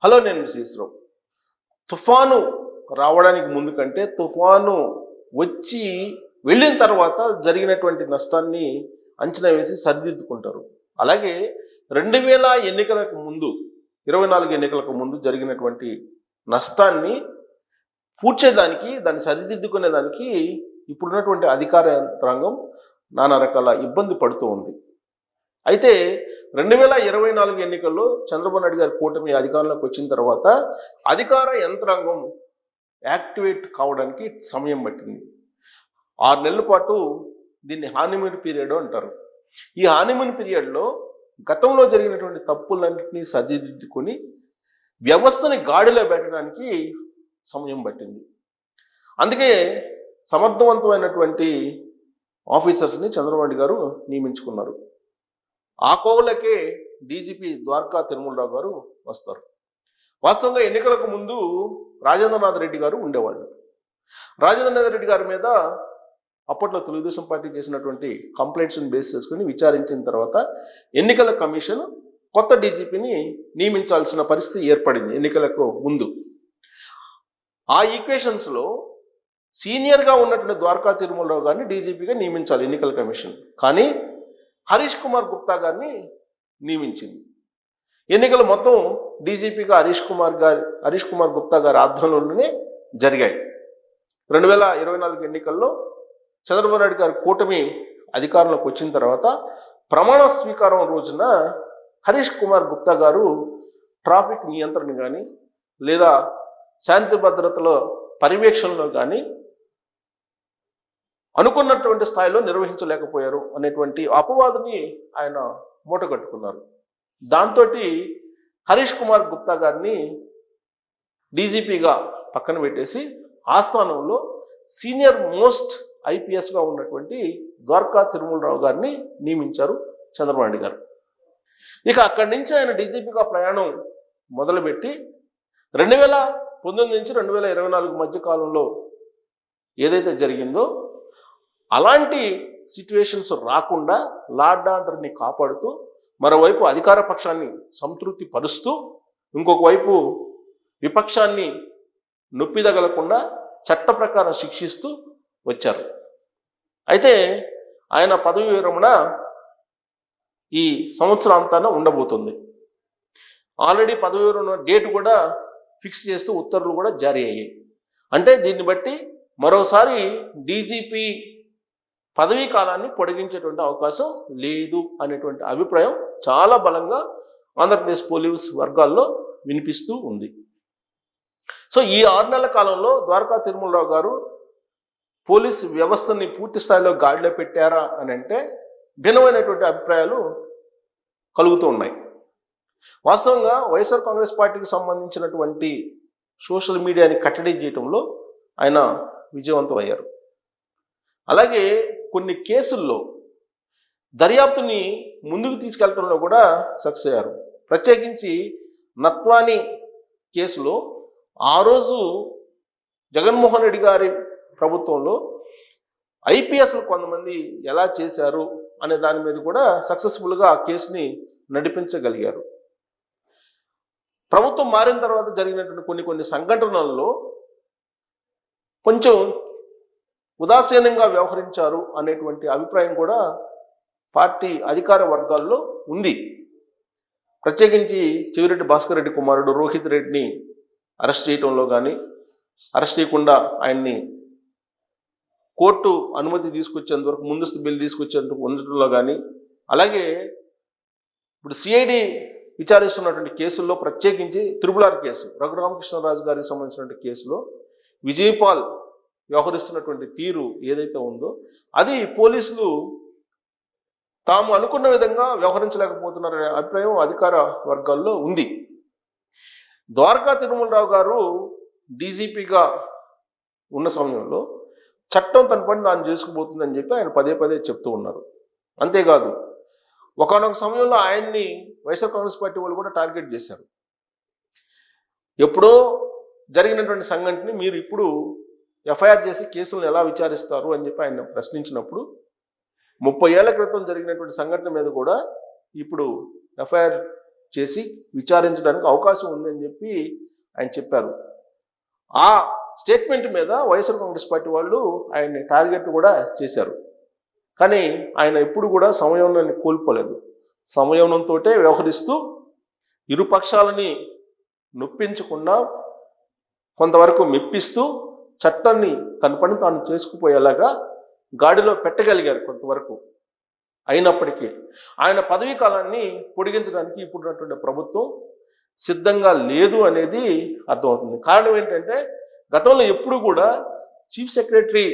Hello, నేను శ్రీశ్రావు. తుఫాను రావడానికి ముందు కంటే తుఫాను వచ్చి వెళ్ళిన తర్వాత జరిగినటువంటి నష్టాన్ని అంచనా వేసి సరిదిద్దుకుంటారు. అలాగే 2000 ఎన్నికలకు ముందు 24 ఎన్నికలకు ముందు జరిగినటువంటి నష్టాన్ని పూడ్చేదానికి, దాన్ని సరిదిద్దుకునేదానికి ఇప్పుడున్నటువంటి అధికార యంత్రాంగం నానా రకాల ఇబ్బంది పడుతూ ఉంది. అయితే 2024 ఎన్నికల్లో చంద్రబాబు నాయుడు గారి కూటమి అధికారంలోకి వచ్చిన తర్వాత అధికార యంత్రాంగం యాక్టివేట్ కావడానికి సమయం పట్టింది. 6 నెలల పాటు దీన్ని హానిమూన్ పీరియడ్ అంటారు. ఈ హానిమూన్ పీరియడ్లో గతంలో జరిగినటువంటి తప్పులన్నింటినీ సరిదిద్దుకొని వ్యవస్థని గాడిలో పెట్టడానికి సమయం పట్టింది. అందుకే సమర్థవంతమైనటువంటి ఆఫీసర్స్ని చంద్రబాబు నాయుడు గారు నియమించుకున్నారు. ఆ కోవలకే డీజీపీ ద్వారకా తిరుమలరావు గారు వస్తారు. వాస్తవంగా ఎన్నికలకు ముందు రాజేంద్రనాథ్ రెడ్డి గారు ఉండేవాళ్ళు. రాజేంద్రనాథ్ రెడ్డి గారి మీద అప్పట్లో తెలుగుదేశం పార్టీ చేసినటువంటి కంప్లైంట్స్ని బేస్ చేసుకుని విచారించిన తర్వాత ఎన్నికల కమిషన్ కొత్త డీజీపీని నియమించాల్సిన పరిస్థితి ఏర్పడింది. ఎన్నికలకు ముందు ఆ ఈక్వేషన్స్లో సీనియర్గా ఉన్నటువంటి ద్వారకా తిరుమలరావు గారిని డీజీపీగా నియమించాలి ఎన్నికల కమిషన్. కానీ హరీష్ కుమార్ గుప్తా గారిని నియమించింది. ఎన్నికలు మొత్తం డీజీపీగా హరీష్ కుమార్ గుప్తా గారి ఆధ్వర్యంలోనే జరిగాయి. 2024 ఎన్నికల్లో చంద్రబాబు నాయుడు గారి కూటమి అధికారంలోకి వచ్చిన తర్వాత ప్రమాణ స్వీకారం రోజున హరీష్ కుమార్ గుప్తా గారు ట్రాఫిక్ నియంత్రణ కానీ లేదా శాంతి భద్రతల పర్యవేక్షణలో కానీ అనుకున్నటువంటి స్థాయిలో నిర్వహించలేకపోయారు అనేటువంటి అపవాదుని ఆయన మూటగట్టుకున్నారు. దాంతో హరీష్ కుమార్ గుప్తా గారిని డీజీపీగా పక్కన పెట్టేసి ఆ స్థానంలో సీనియర్ మోస్ట్ ఐపీఎస్గా ఉన్నటువంటి ద్వారకా తిరుమలరావు గారిని నియమించారు చంద్రబాబు నాయుడు గారు. ఇక అక్కడి నుంచి ఆయన డీజీపీగా ప్రయాణం మొదలుపెట్టి 2019 నుంచి 2024 మధ్య కాలంలో ఏదైతే జరిగిందో అలాంటి సిచ్యువేషన్స్ రాకుండా లా అండ్ ఆర్డర్ని కాపాడుతూ మరోవైపు అధికార పక్షాన్ని సంతృప్తి పరుస్తూ ఇంకొక వైపు విపక్షాన్ని నొప్పిదగలకుండా చట్ట ప్రకారం శిక్షిస్తూ వచ్చారు. అయితే ఆయన పదవి విరమణ ఈ సంవత్సరాంతాన ఉండబోతుంది. ఆల్రెడీ పదవి విరమణ డేట్ కూడా ఫిక్స్ చేస్తూ ఉత్తర్వులు కూడా జారీ అయ్యాయి. అంటే దీన్ని బట్టి మరోసారి డీజీపీ పదవీ కాలాన్ని పొడిగించేటువంటి అవకాశం లేదు అనేటువంటి అభిప్రాయం చాలా బలంగా ఆంధ్రప్రదేశ్ పోలీస్ వర్గాల్లో వినిపిస్తూ ఉంది. సో ఈ 6 నెలల కాలంలో ద్వారకా తిరుమలరావు గారు పోలీస్ వ్యవస్థని పూర్తి స్థాయిలో గాడిలో పెట్టారా అని అంటే భిన్నమైనటువంటి అభిప్రాయాలు కలుగుతూ ఉన్నాయి. వాస్తవంగా వైఎస్ఆర్ కాంగ్రెస్ పార్టీకి సంబంధించినటువంటి సోషల్ మీడియాని కట్టడి చేయడంలో ఆయన విజయవంతం అయ్యారు. అలాగే కొన్ని కేసుల్లో దర్యాప్తుని ముందుకు తీసుకెళ్లడంలో కూడా సక్సెస్ అయ్యారు. ప్రత్యేకించి నత్వాని కేసులో ఆ రోజు జగన్మోహన్ రెడ్డి గారి ప్రభుత్వంలో ఐపీఎస్లు కొంతమంది ఎలా చేశారు అనే దాని మీద కూడా సక్సెస్ఫుల్గా ఆ కేసుని నడిపించగలిగారు. ప్రభుత్వం మారిన తర్వాత జరిగినటువంటి కొన్ని సంఘటనల్లో కొంచెం ఉదాసీనంగా వ్యవహరించారు అనేటువంటి అభిప్రాయం కూడా పార్టీ అధికార వర్గాల్లో ఉంది. ప్రత్యేకించి చెవిరెడ్డి భాస్కర్ రెడ్డి కుమారుడు రోహిత్ రెడ్డిని అరెస్ట్ చేయడంలో కానీ, అరెస్ట్ చేయకుండా ఆయన్ని కోర్టు అనుమతి తీసుకొచ్చేంత వరకు ముందస్తు బిల్ తీసుకొచ్చేందుకు ఉండటంలో కానీ, అలాగే ఇప్పుడు సిఐడి విచారిస్తున్నటువంటి కేసుల్లో ప్రత్యేకించి త్రిపుల్ కేసు రఘురామకృష్ణరాజు గారికి సంబంధించినటువంటి కేసులో విజయపాల్ వ్యవహరిస్తున్నటువంటి తీరు ఏదైతే ఉందో అది పోలీసులు తాము అనుకున్న విధంగా వ్యవహరించలేకపోతున్నారనే అభిప్రాయం అధికార వర్గాల్లో ఉంది. ద్వారకా తిరుమలరావు గారు డీజీపీగా ఉన్న సమయంలో చట్టం తన పని దాన్ని చేసుకుపోతుందని చెప్పి ఆయన పదే పదే చెప్తూ ఉన్నారు. అంతేకాదు ఒకానొక సమయంలో ఆయన్ని వైఎస్ఆర్ కాంగ్రెస్ పార్టీ వాళ్ళు కూడా టార్గెట్ చేశారు. ఎప్పుడో జరిగినటువంటి సంఘటనని మీరు ఇప్పుడు ఎఫ్ఐఆర్ చేసి కేసులను ఎలా విచారిస్తారు అని చెప్పి ఆయన ప్రశ్నించినప్పుడు 30 ఏళ్ల క్రితం జరిగినటువంటి సంఘటన మీద కూడా ఇప్పుడు ఎఫ్ఐఆర్ చేసి విచారించడానికి అవకాశం ఉందని చెప్పి ఆయన చెప్పారు. ఆ స్టేట్మెంట్ మీద వైఎస్ఆర్ కాంగ్రెస్ పార్టీ వాళ్ళు ఆయన్ని టార్గెట్ కూడా చేశారు. కానీ ఆయన ఎప్పుడు కూడా సంయమనాన్ని కోల్పోలేదు. సంయమనంతో వ్యవహరిస్తూ ఇరు పక్షాలని నొప్పించకుండా కొంతవరకు మెప్పిస్తూ చట్టాన్ని తన పని తాను చేసుకుపోయేలాగా గాడిలో పెట్టగలిగారు కొంతవరకు. అయినప్పటికీ ఆయన పదవీ కాలాన్ని పొడిగించడానికి ఇప్పుడున్నటువంటి ప్రభుత్వం సిద్ధంగా లేదు అనేది అర్థమవుతుంది. కారణం ఏంటంటే గతంలో ఎప్పుడు కూడా చీఫ్ సెక్రటరీ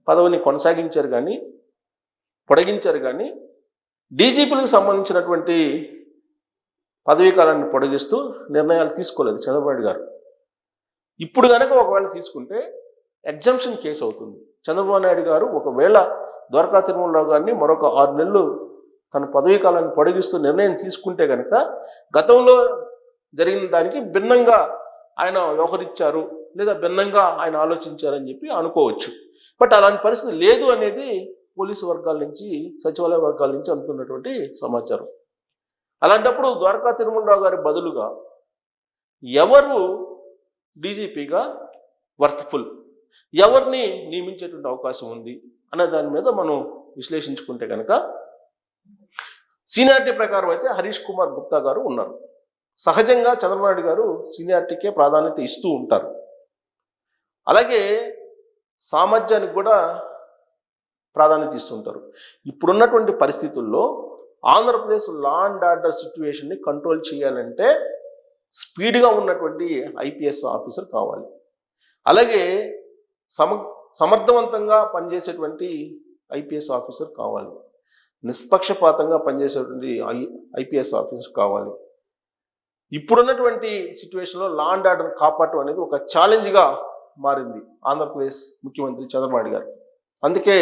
పదవిని కొనసాగించారు కానీ పొడిగించారు కానీ డీజీపీలకు సంబంధించినటువంటి పదవీ కాలాన్ని పొడిగిస్తూ నిర్ణయాలు తీసుకోలేదు చంద్రబాబు నాయుడు గారు. ఇప్పుడు కనుక ఒకవేళ తీసుకుంటే ఎగ్జంప్షన్ కేసు అవుతుంది. చంద్రబాబు నాయుడు గారు ఒకవేళ ద్వారకా తిరుమలరావు గారిని మరొక 6 నెలలు తన పదవీ కాలాన్ని పొడిగిస్తూ నిర్ణయం తీసుకుంటే కనుక గతంలో జరిగిన దానికి భిన్నంగా ఆయన వ్యవహరించారు లేదా భిన్నంగా ఆయన ఆలోచించారని చెప్పి అనుకోవచ్చు. బట్ అలాంటి పరిస్థితి లేదు అనేది పోలీసు వర్గాల నుంచి, సచివాలయ వర్గాల నుంచి అందుతున్నటువంటి సమాచారం. అలాంటప్పుడు ద్వారకా తిరుమలరావు గారి బదులుగా ఎవరు డీజీపీగా వర్త్ఫుల్, ఎవరిని నియమించేటువంటి అవకాశం ఉంది అనే దాని మీద మనం విశ్లేషించుకుంటే కనుక సీనియారిటీ ప్రకారం అయితే హరీష్ కుమార్ గుప్తా గారు ఉన్నారు. సహజంగా చంద్రబాబు నాయుడు గారు సీనియారిటీకే ప్రాధాన్యత ఇస్తూ ఉంటారు. అలాగే సామర్థ్యానికి కూడా ప్రాధాన్యత ఇస్తుంటారు. ఇప్పుడున్నటువంటి పరిస్థితుల్లో ఆంధ్రప్రదేశ్ లా అండ్ ఆర్డర్ సిచ్యువేషన్ని కంట్రోల్ చేయాలంటే స్పీడ్గా ఉన్నటువంటి ఐపీఎస్ ఆఫీసర్ కావాలి. అలాగే సమర్థవంతంగా పనిచేసేటువంటి ఐపీఎస్ ఆఫీసర్ కావాలి. నిష్పక్షపాతంగా పనిచేసేటువంటి ఐపీఎస్ ఆఫీసర్ కావాలి. ఇప్పుడున్నటువంటి సిచ్యువేషన్లో లా అండ్ ఆర్డర్ కాపాడటం అనేది ఒక ఛాలెంజ్గా మారింది ఆంధ్రప్రదేశ్ ముఖ్యమంత్రి చంద్రబాబు నాయుడు గారు. అందుకే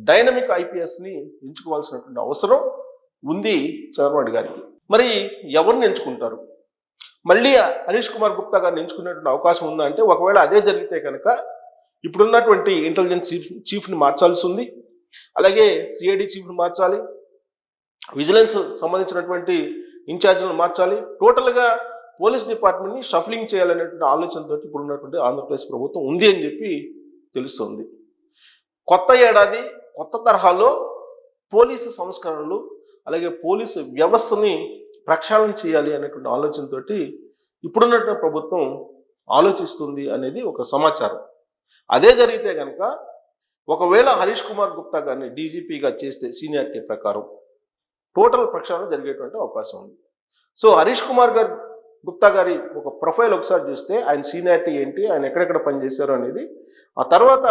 డైనమిక్ ఐపీఎస్ని ఎంచుకోవాల్సినటువంటి అవసరం ఉంది చంద్రబాబు నాయుడు గారికి. మరి ఎవరిని ఎంచుకుంటారు? మళ్ళీ హరీష్ కుమార్ గుప్తా గారిని ఎంచుకునేటువంటి అవకాశం ఉందా అంటే ఒకవేళ అదే జరిగితే కనుక ఇప్పుడున్నటువంటి ఇంటెలిజెన్స్ చీఫ్ని మార్చాల్సి ఉంది. అలాగే సిఐడి చీఫ్ని మార్చాలి, విజిలెన్స్ సంబంధించినటువంటి ఇన్ఛార్జీలను మార్చాలి. టోటల్గా పోలీస్ డిపార్ట్మెంట్ని షఫలింగ్ చేయాలనేటువంటి ఆలోచనతో ఇప్పుడు ఉన్నటువంటి ఆంధ్రప్రదేశ్ ప్రభుత్వం ఉంది అని చెప్పి తెలుస్తుంది. కొత్త ఏడాది కొత్త తరహాలో పోలీసు సంస్కరణలు అలాగే పోలీసు వ్యవస్థని ప్రక్షాళన చేయాలి అనేటువంటి ఆలోచనతో ఇప్పుడున్నటువంటి ప్రభుత్వం ఆలోచిస్తుంది అనేది ఒక సమాచారం. అదే జరిగితే కనుక ఒకవేళ హరీష్ కుమార్ గుప్తా గారిని డీజీపీగా చేస్తే సీనియారిటీ ప్రకారం టోటల్ ప్రక్షాళన జరిగేటువంటి అవకాశం ఉంది. సో హరీష్ కుమార్ గుప్తా గారి ఒక ప్రొఫైల్ ఒకసారి చూస్తే ఆయన సీనియారిటీ ఏంటి, ఆయన ఎక్కడెక్కడ పనిచేశారు అనేది, ఆ తర్వాత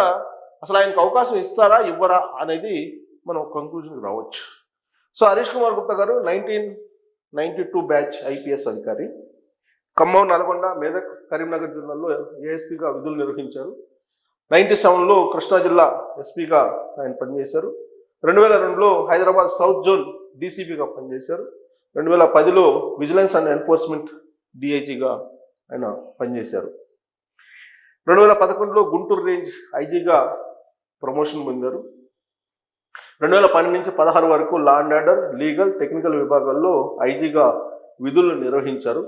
అసలు ఆయనకు అవకాశం ఇస్తారా ఇవ్వరా అనేది మనం కంక్లూజన్కి రావచ్చు. సో హరీష్ కుమార్ గుప్తా గారు 1992 బ్యాచ్ ఐపీఎస్ అధికారి. ఖమ్మం, నల్గొండ, మెదక్, కరీంనగర్ జిల్లాల్లో ఏఎస్పీగా విధులు నిర్వహించారు. 97లో కృష్ణా జిల్లా ఎస్పీగా ఆయన పనిచేశారు. 2002లో హైదరాబాద్ సౌత్ జోన్ డీసీపీగా పనిచేశారు. 2010లో విజిలెన్స్ అండ్ ఎన్ఫోర్స్మెంట్ డిఐజీగా ఆయన పనిచేశారు. 2011లో గుంటూరు రేంజ్ ఐజీగా ప్రమోషన్ పొందారు. 2012 నుంచి 16 వరకు లా అండ్ ఆర్డర్, లీగల్, టెక్నికల్ విభాగాల్లో ఐజీగా విధులు నిర్వహించారు.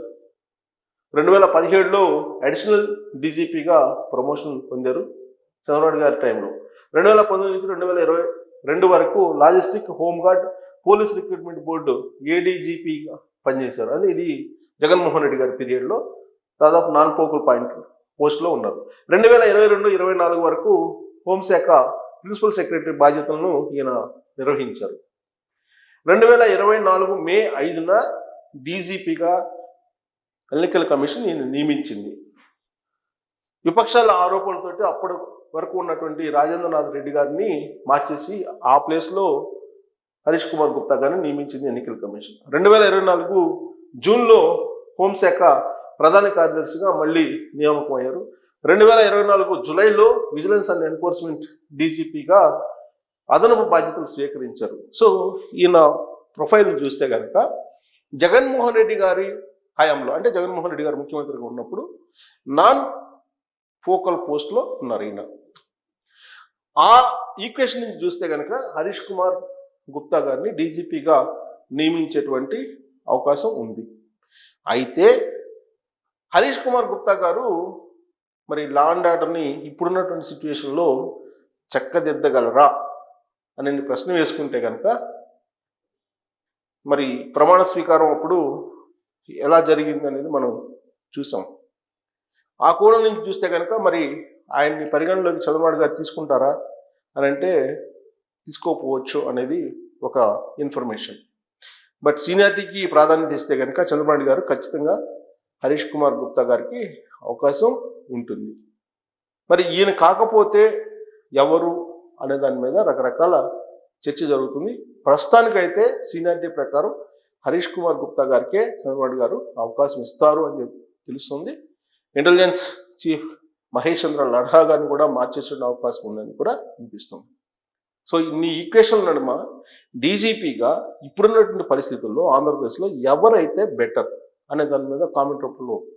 2017లో అడిషనల్ డీజీపీగా ప్రమోషన్ పొందారు చంద్రబాబు గారి టైంలో. 2019 నుంచి 2022 వరకు logistic, home guard, police recruitment board ఏడీజీపీగా పనిచేశారు. అది ఇది జగన్మోహన్ రెడ్డి గారి పీరియడ్లో దాదాపు 4 ఫోకల్ పాయింట్ పోస్టులో ఉన్నారు. 2022-24 వరకు హోంశాఖ ప్రిన్సిపల్ సెక్రటరీ బాధ్యతలను ఈయన నిర్వహించారు. 2024 మే 5న డీజీపీగా ఎన్నికల కమిషన్ ఈయన నియమించింది. విపక్షాల ఆరోపణలతోటి అప్పటి వరకు ఉన్నటువంటి రాజేంద్రనాథ్ రెడ్డి గారిని మార్చేసి ఆ ప్లేస్లో హరీష్ కుమార్ గుప్తా గారిని నియమించింది ఎన్నికల కమిషన్. 2024 జూన్లో హోంశాఖ ప్రధాన కార్యదర్శిగా మళ్ళీ నియామకం అయ్యారు. 2024 జూలైలో విజిలెన్స్ అండ్ ఎన్ఫోర్స్మెంట్ డీజీపీగా అదనపు బాధ్యతలు స్వీకరించారు. సో ఈయన ప్రొఫైల్ చూస్తే కనుక జగన్మోహన్ రెడ్డి గారి హయాంలో, అంటే జగన్మోహన్ రెడ్డి గారు ముఖ్యమంత్రిగా ఉన్నప్పుడు నాన్ ఫోకల్ పోస్ట్లో ఉన్నారు ఈయన. ఆ ఈక్వేషన్ నుంచి చూస్తే కనుక హరీష్ కుమార్ గుప్తా గారిని డీజీపీగా నియమించేటువంటి అవకాశం ఉంది. అయితే హరీష్ కుమార్ గుప్తా గారు మరి లా అండ్ ఆర్డర్ని ఇప్పుడున్నటువంటి సిచ్యువేషన్లో చక్కదిద్దగలరా అనే ప్రశ్న వేసుకుంటే కనుక మరి ప్రమాణ స్వీకారం అప్పుడు ఎలా జరిగింది అనేది మనం చూసాం. ఆ కోణం నుంచి చూస్తే కనుక మరి ఆయన్ని పరిగణలోకి చంద్రబాబు గారు తీసుకుంటారా అని అంటే తీసుకోకపోవచ్చు అనేది ఒక ఇన్ఫర్మేషన్. బట్ సీనియారిటీకి ప్రాధాన్యత ఇస్తే కనుక చంద్రబాబు గారు ఖచ్చితంగా హరీష్ కుమార్ గుప్తా గారికి అవకాశం ఉంటుంది. మరి ఈయన కాకపోతే ఎవరు అనే దాని మీద రకరకాల చర్చ జరుగుతుంది. ప్రస్తుతానికైతే సీనియారిటీ ప్రకారం హరీష్ కుమార్ గుప్తా గారికే చంద్రబాబు గారు అవకాశం ఇస్తారు అని తెలుస్తుంది. ఇంటెలిజెన్స్ చీఫ్ మహేష్ చంద్ర లడ్హా గారిని కూడా మార్చేసే అవకాశం ఉందని కూడా అనిపిస్తుంది. సో ఇన్ని ఈక్వేషన్ల నడుమ డీజీపీగా ఇప్పుడున్నటువంటి పరిస్థితుల్లో ఆంధ్రప్రదేశ్లో ఎవరైతే బెటర్ అనే దాని మీద కామెంట్ రూపంలో